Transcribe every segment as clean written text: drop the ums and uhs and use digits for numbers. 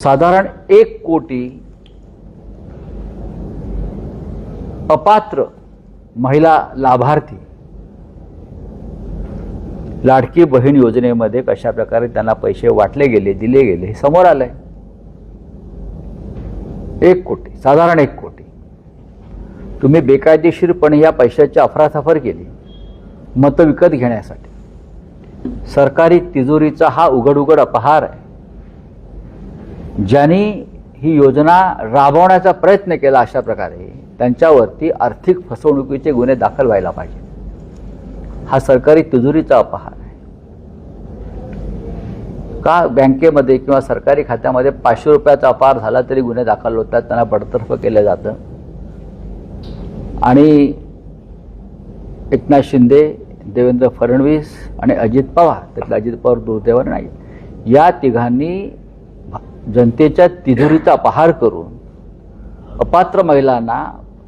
साधारण 1 कोटी अपात्र महिला लाभार्थी लाडकी बहीण योजनेमध्ये कशा प्रकारे त्यांना पैसे वाटले गेले, दिले गेले हे समोर आलंय। 1 कोटी, साधारण 1 कोटी तुम्ही बेकायदेशीरपणे या पैशाची अफरातफर केली मतं विकत घेण्यासाठी। सरकारी तिजोरीचा हा उघड अपहार आहे। ज्यांनी ही योजना राबवण्याचा प्रयत्न केला अशा प्रकारे त्यांच्यावरती आर्थिक फसवणुकीचे गुन्हे दाखल व्हायला पाहिजे। हा सरकारी तिजोरीचा अपहार आहे। का बँकेमध्ये किंवा सरकारी खात्यामध्ये 500 रुपयाचा अपहार झाला तरी गुन्हे दाखल होतात, त्यांना बडतर्फ केलं जातं। आणि एकनाथ शिंदे, देवेंद्र फडणवीस आणि अजित पवार, त्यातले अजित पवार दुर्दैवाने नाही, या तिघांनी जनतेच्या तिजोरीचा अपहार करून अपात्र महिलांना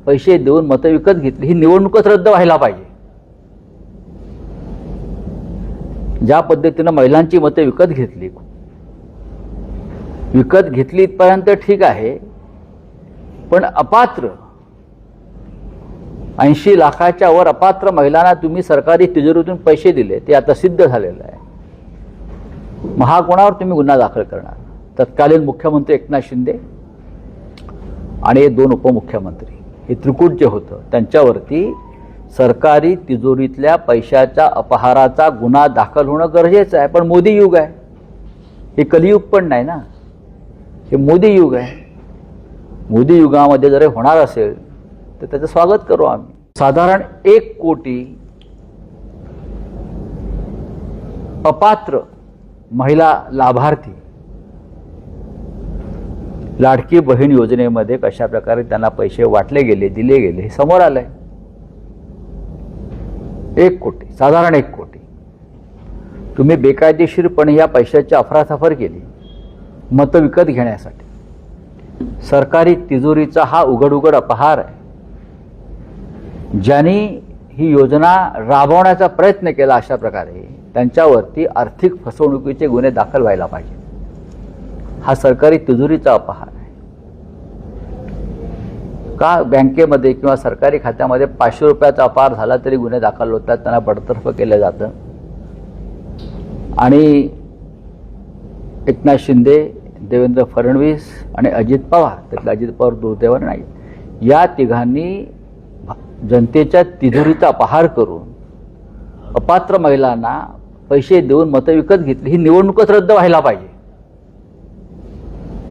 पैसे देऊन मतं विकत घेतली। ही निवडणूकच रद्द व्हायला पाहिजे। ज्या पद्धतीनं महिलांची मतं विकत घेतली इथपर्यंत ठीक आहे, पण अपात्र 80 लाखाच्या वर अपात्र महिलांना तुम्ही सरकारी तिजोरीतून पैसे दिले, ते आता सिद्ध झालेलं आहे। मग कोणावर तुम्ही गुन्हा दाखल करणार? तत्कालीन मुख्यमंत्री एकनाथ शिंदे आणि 2 उपमुख्यमंत्री, हे त्रिकूट जे होतं त्यांच्यावरती सरकारी तिजोरीतल्या पैशाच्या अपहाराचा गुन्हा दाखल होणं गरजेचं आहे। पण मोदी युग आहे, हे कलियुग पण नाही ना, हे मोदी युग आहे। मोदी युगामध्ये जर होणार असेल तर त्याचं स्वागत करू आम्ही। साधारण 1 कोटी अपात्र महिला लाभार्थी लाडकी बहीण योजनेमध्ये कशा प्रकारे त्यांना पैसे वाटले गेले, दिले गेले हे समोर आलंय। 1 कोटी, साधारण 1 कोटी तुम्ही बेकायदेशीरपणे या पैशाची अफरातफर केली मतं विकत घेण्यासाठी। सरकारी तिजोरीचा हा उघड अपहार आहे। ज्यांनी ही योजना राबवण्याचा प्रयत्न केला अशा प्रकारे त्यांच्यावरती आर्थिक फसवणुकीचे गुन्हे दाखल व्हायला पाहिजे। हा सरकारी तिजोरीचा अपहार आहे। का बँकेमध्ये किंवा सरकारी खात्यामध्ये 500 रुपयाचा अपहार झाला तरी गुन्हे दाखल होतात, त्यांना बडतर्फ केलं जातं। आणि एकनाथ शिंदे, देवेंद्र फडणवीस आणि अजित पवार, त्यातले अजित पवार दुर्दैवाने नाही, या तिघांनी जनतेच्या तिजोरीचा अपहार करून अपात्र महिलांना पैसे देऊन मतं विकत घेतली। ही निवडणूकच रद्द व्हायला पाहिजे।